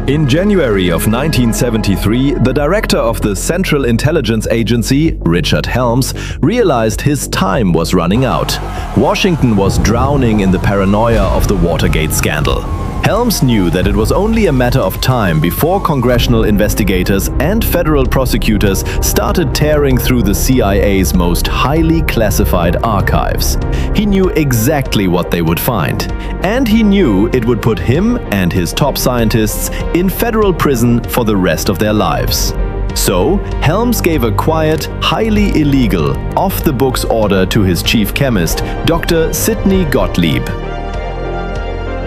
In January of 1973, the director of the Central Intelligence Agency, Richard Helms, realized his time was running out. Washington was drowning in the paranoia of the Watergate scandal. Helms knew that it was only a matter of time before congressional investigators and federal prosecutors started tearing through the CIA's most highly classified archives. He knew exactly what they would find, and he knew it would put him and his top scientists in federal prison for the rest of their lives. So, Helms gave a quiet, highly illegal, off-the-books order to his chief chemist, Dr. Sidney Gottlieb.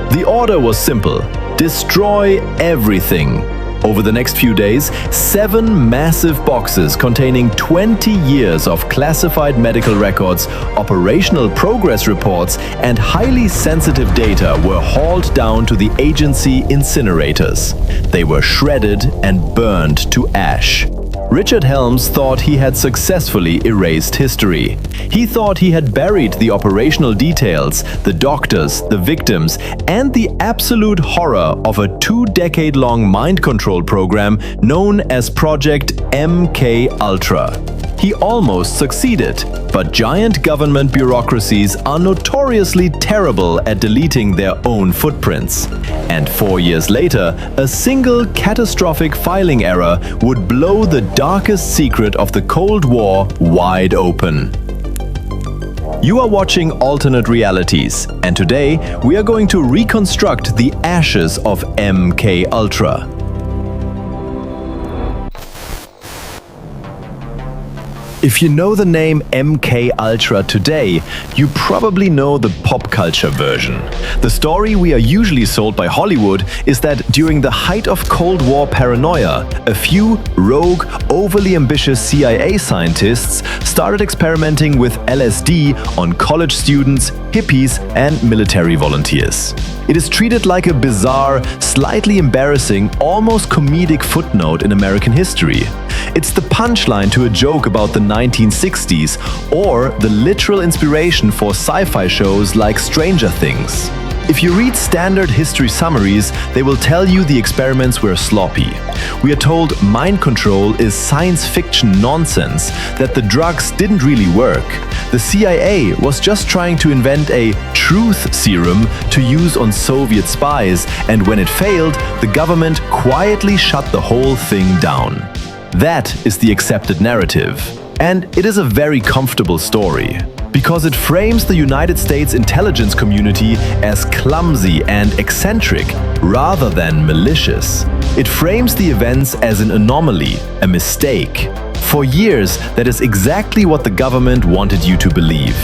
The order was simple: destroy everything. Over the next few days, 7 massive boxes containing 20 years of classified medical records, operational progress reports, and highly sensitive data were hauled down to the agency incinerators. They were shredded and burned to ash. Richard Helms thought he had successfully erased history. He thought he had buried the operational details, the doctors, the victims, and the absolute horror of a 2-decade-long mind control program known as Project MKUltra. He almost succeeded, but giant government bureaucracies are notoriously terrible at deleting their own footprints. And 4 years later, a single catastrophic filing error would blow the darkest secret of the Cold War wide open. You are watching Alternate Realities, and today we are going to reconstruct the ashes of MKUltra. If you know the name MKUltra today, you probably know the pop culture version. The story we are usually sold by Hollywood is that during the height of Cold War paranoia, a few rogue, overly ambitious CIA scientists started experimenting with LSD on college students, hippies, and military volunteers. It is treated like a bizarre, slightly embarrassing, almost comedic footnote in American history. It's the punchline to a joke about the 1960s, or the literal inspiration for sci-fi shows like Stranger Things. If you read standard history summaries, they will tell you the experiments were sloppy. We are told mind control is science fiction nonsense, that the drugs didn't really work. The CIA was just trying to invent a truth serum to use on Soviet spies, and when it failed, the government quietly shut the whole thing down. That is the accepted narrative. And it is a very comfortable story, because it frames the United States intelligence community as clumsy and eccentric rather than malicious. It frames the events as an anomaly, a mistake. For years, that is exactly what the government wanted you to believe.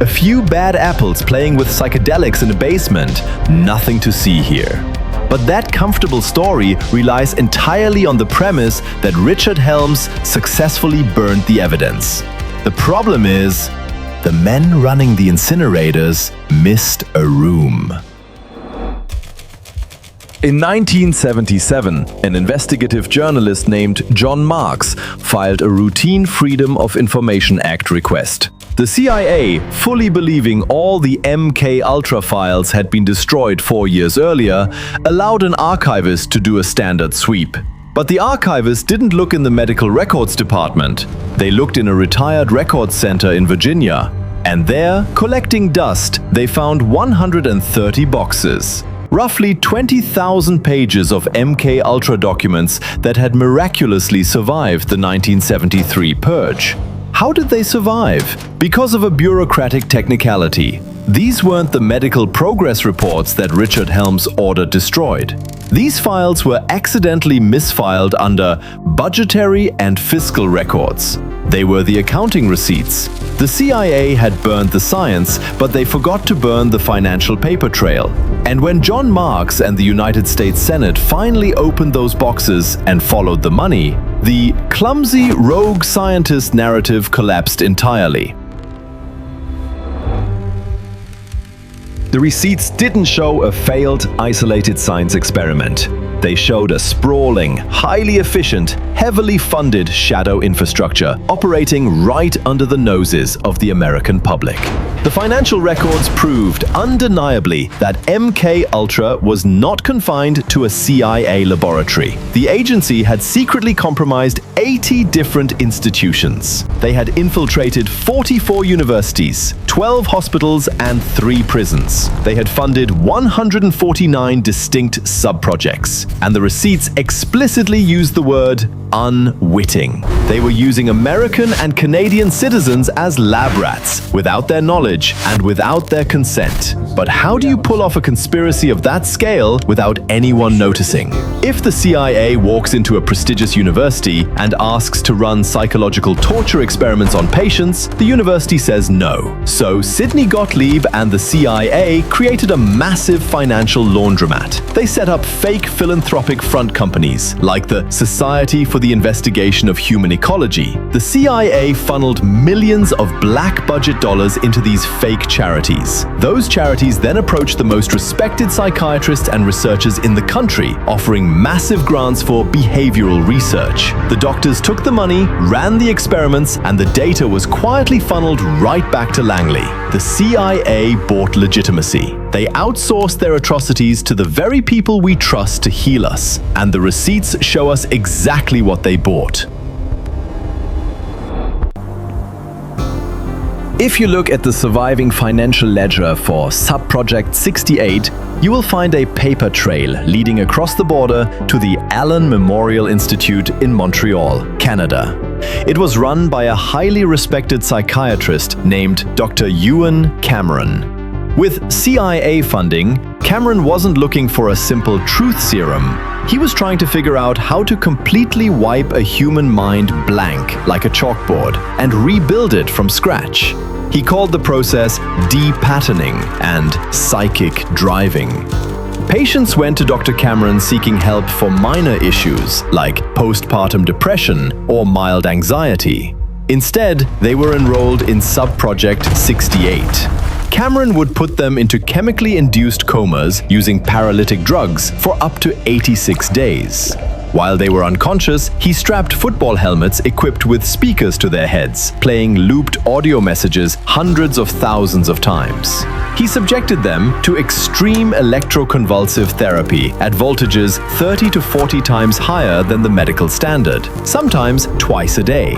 A few bad apples playing with psychedelics in a basement, nothing to see here. But that comfortable story relies entirely on the premise that Richard Helms successfully burned the evidence. The problem is, the men running the incinerators missed a room. In 1977, an investigative journalist named John Marks filed a routine Freedom of Information Act request. The CIA, fully believing all the MKUltra files had been destroyed 4 years earlier, allowed an archivist to do a standard sweep. But the archivist didn't look in the medical records department. They looked in a retired records center in Virginia. And there, collecting dust, they found 130 boxes. Roughly 20,000 pages of MKUltra documents that had miraculously survived the 1973 purge. How did they survive? Because of a bureaucratic technicality. These weren't the medical progress reports that Richard Helms ordered destroyed. These files were accidentally misfiled under budgetary and fiscal records. They were the accounting receipts. The CIA had burned the science, but they forgot to burn the financial paper trail. And when John Marks and the United States Senate finally opened those boxes and followed the money, the clumsy rogue scientist narrative collapsed entirely. The receipts didn't show a failed, isolated science experiment. They showed a sprawling, highly efficient, heavily funded shadow infrastructure operating right under the noses of the American public. The financial records proved undeniably that MKUltra was not confined to a CIA laboratory. The agency had secretly compromised 80 different institutions. They had infiltrated 44 universities, 12 hospitals, and 3 prisons. They had funded 149 distinct subprojects, and the receipts explicitly used the word unwitting. They were using American and Canadian citizens as lab rats, without their knowledge and without their consent. But how do you pull off a conspiracy of that scale without anyone noticing? If the CIA walks into a prestigious university and asks to run psychological torture experiments on patients, the university says no. So Sidney Gottlieb and the CIA created a massive financial laundromat. They set up fake philanthropic front companies, like the Society for the Investigation of Human Ecology. The CIA funneled millions of black budget dollars into these fake charities. Those charities then approached the most respected psychiatrists and researchers in the country, offering massive grants for behavioral research. The doctors took the money, ran the experiments, and the data was quietly funneled right back to Langley. The CIA bought legitimacy. They outsourced their atrocities to the very people we trust to heal us, and the receipts show us exactly what they bought. If you look at the surviving financial ledger for Subproject 68, you will find a paper trail leading across the border to the Allen Memorial Institute in Montreal, Canada. It was run by a highly respected psychiatrist named Dr. Ewan Cameron. With CIA funding, Cameron wasn't looking for a simple truth serum. He was trying to figure out how to completely wipe a human mind blank, like a chalkboard, and rebuild it from scratch. He called the process de-patterning and psychic driving. Patients went to Dr. Cameron seeking help for minor issues like postpartum depression or mild anxiety. Instead, they were enrolled in Subproject 68. Cameron would put them into chemically induced comas using paralytic drugs for up to 86 days. While they were unconscious, he strapped football helmets equipped with speakers to their heads, playing looped audio messages hundreds of thousands of times. He subjected them to extreme electroconvulsive therapy at voltages 30 to 40 times higher than the medical standard, sometimes twice a day.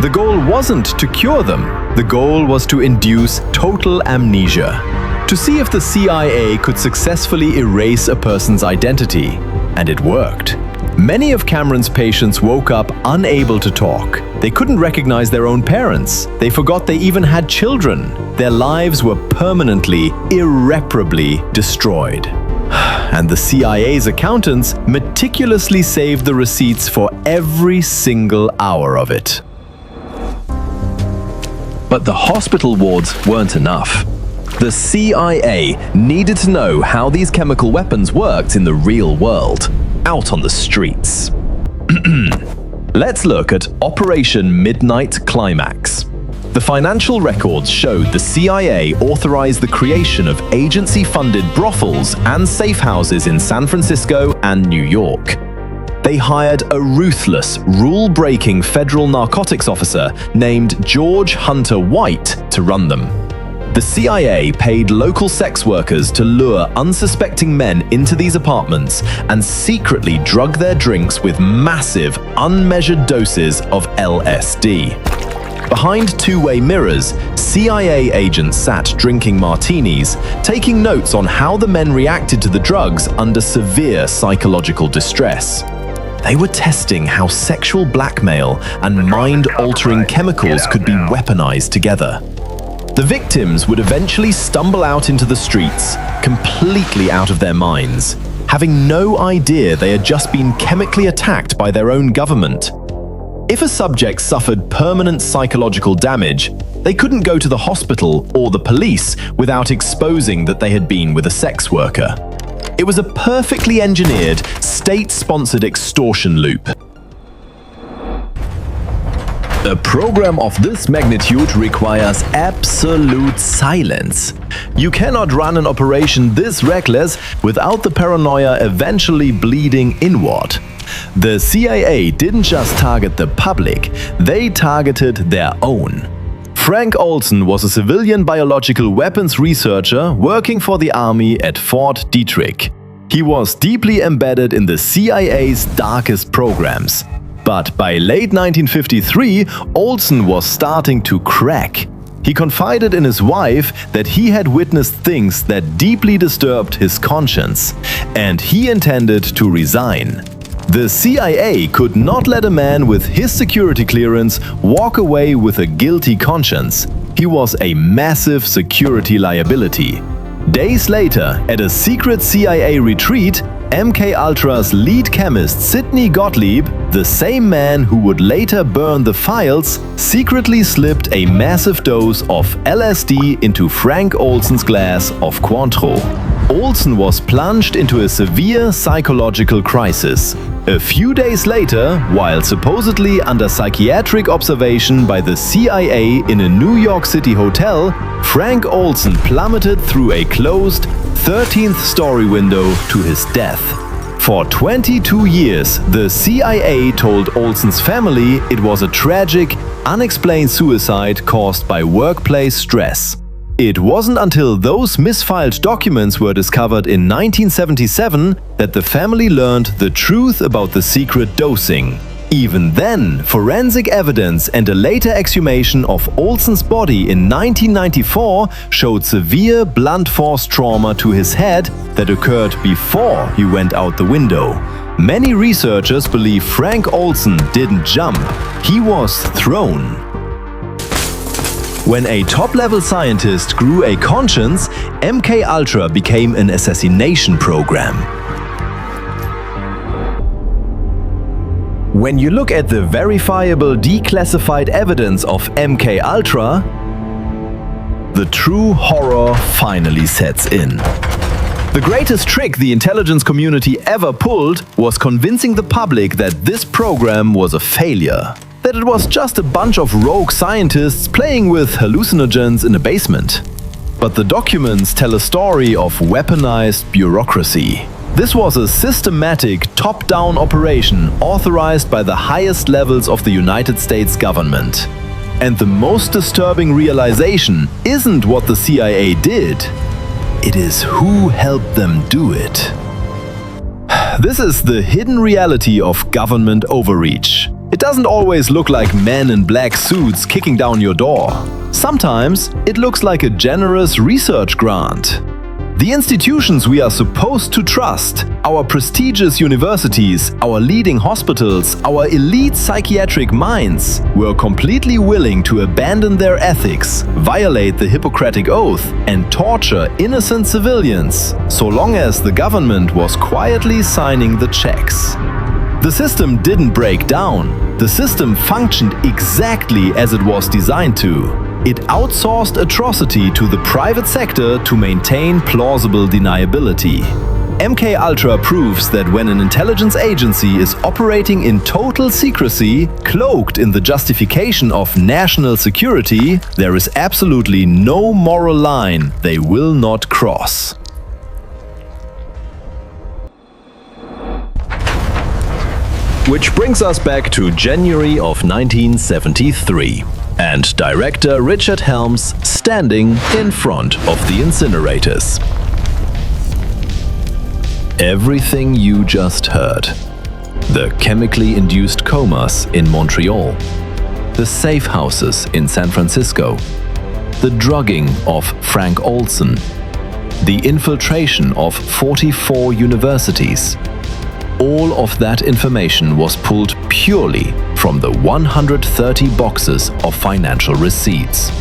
The goal wasn't to cure them. The goal was to induce total amnesia, to see if the CIA could successfully erase a person's identity. And it worked. Many of Cameron's patients woke up unable to talk. They couldn't recognize their own parents. They forgot they even had children. Their lives were permanently, irreparably destroyed. And the CIA's accountants meticulously saved the receipts for every single hour of it. But the hospital wards weren't enough. The CIA needed to know how these chemical weapons worked in the real world, out on the streets. Let's look at Operation Midnight Climax. The financial records showed the CIA authorized the creation of agency-funded brothels and safe houses in San Francisco and New York. They hired a ruthless, rule-breaking federal narcotics officer named George Hunter White to run them. The CIA paid local sex workers to lure unsuspecting men into these apartments and secretly drug their drinks with massive, unmeasured doses of LSD. Behind two-way mirrors, CIA agents sat drinking martinis, taking notes on how the men reacted to the drugs under severe psychological distress. They were testing how sexual blackmail and mind-altering chemicals could be weaponized together. The victims would eventually stumble out into the streets, completely out of their minds, having no idea they had just been chemically attacked by their own government. If a subject suffered permanent psychological damage, they couldn't go to the hospital or the police without exposing that they had been with a sex worker. It was a perfectly engineered, state-sponsored extortion loop. A program of this magnitude requires absolute silence. You cannot run an operation this reckless without the paranoia eventually bleeding inward. The CIA didn't just target the public, they targeted their own. Frank Olson was a civilian biological weapons researcher working for the army at Fort Detrick. He was deeply embedded in the CIA's darkest programs. But by late 1953, Olson was starting to crack. He confided in his wife that he had witnessed things that deeply disturbed his conscience, and he intended to resign. The CIA could not let a man with his security clearance walk away with a guilty conscience. He was a massive security liability. Days later, at a secret CIA retreat, MKUltra's lead chemist Sidney Gottlieb, the same man who would later burn the files, secretly slipped a massive dose of LSD into Frank Olson's glass of Cointreau. Olson was plunged into a severe psychological crisis. A few days later, while supposedly under psychiatric observation by the CIA in a New York City hotel, Frank Olson plummeted through a closed 13th story window to his death. For 22 years, the CIA told Olson's family it was a tragic, unexplained suicide caused by workplace stress. It wasn't until those misfiled documents were discovered in 1977 that the family learned the truth about the secret dosing. Even then, forensic evidence and a later exhumation of Olson's body in 1994 showed severe blunt force trauma to his head that occurred before he went out the window. Many researchers believe Frank Olson didn't jump, he was thrown. When a top-level scientist grew a conscience, MKUltra became an assassination program. When you look at the verifiable declassified evidence of MKUltra, the true horror finally sets in. The greatest trick the intelligence community ever pulled was convincing the public that this program was a failure. That it was just a bunch of rogue scientists playing with hallucinogens in a basement. But the documents tell a story of weaponized bureaucracy. This was a systematic, top-down operation authorized by the highest levels of the United States government. And the most disturbing realization isn't what the CIA did, it is who helped them do it. This is the hidden reality of government overreach. It doesn't always look like men in black suits kicking down your door. Sometimes it looks like a generous research grant. The institutions we are supposed to trust, our prestigious universities, our leading hospitals, our elite psychiatric minds, were completely willing to abandon their ethics, violate the Hippocratic Oath, and torture innocent civilians, so long as the government was quietly signing the checks. The system didn't break down. The system functioned exactly as it was designed to. It outsourced atrocity to the private sector to maintain plausible deniability. MKUltra proves that when an intelligence agency is operating in total secrecy, cloaked in the justification of national security, there is absolutely no moral line they will not cross. Which brings us back to January of 1973, and Director Richard Helms standing in front of the incinerators. Everything you just heard. The chemically induced comas in Montreal, the safe houses in San Francisco, the drugging of Frank Olson, the infiltration of 44 universities. All of that information was pulled purely from the 130 boxes of financial receipts.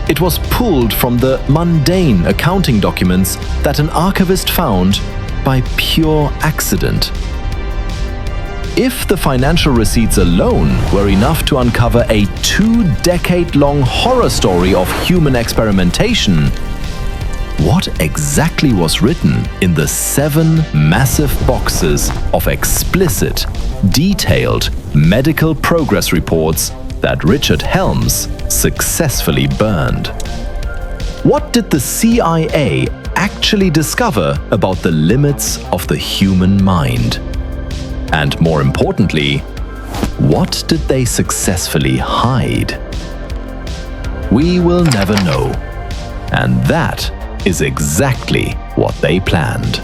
It was pulled from the mundane accounting documents that an archivist found by pure accident. If the financial receipts alone were enough to uncover a 2-decade-long horror story of human experimentation, what exactly was written in the 7 massive boxes of explicit, detailed medical progress reports that Richard Helms successfully burned. What did the CIA actually discover about the limits of the human mind? And more importantly, what did they successfully hide? We will never know. And that is exactly what they planned.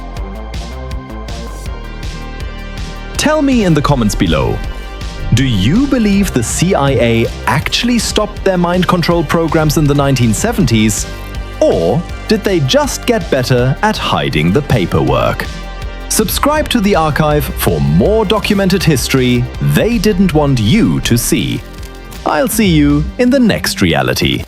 Tell me in the comments below, do you believe the CIA actually stopped their mind control programs in the 1970s? Or did they just get better at hiding the paperwork? Subscribe to the archive for more documented history they didn't want you to see. I'll see you in the next reality.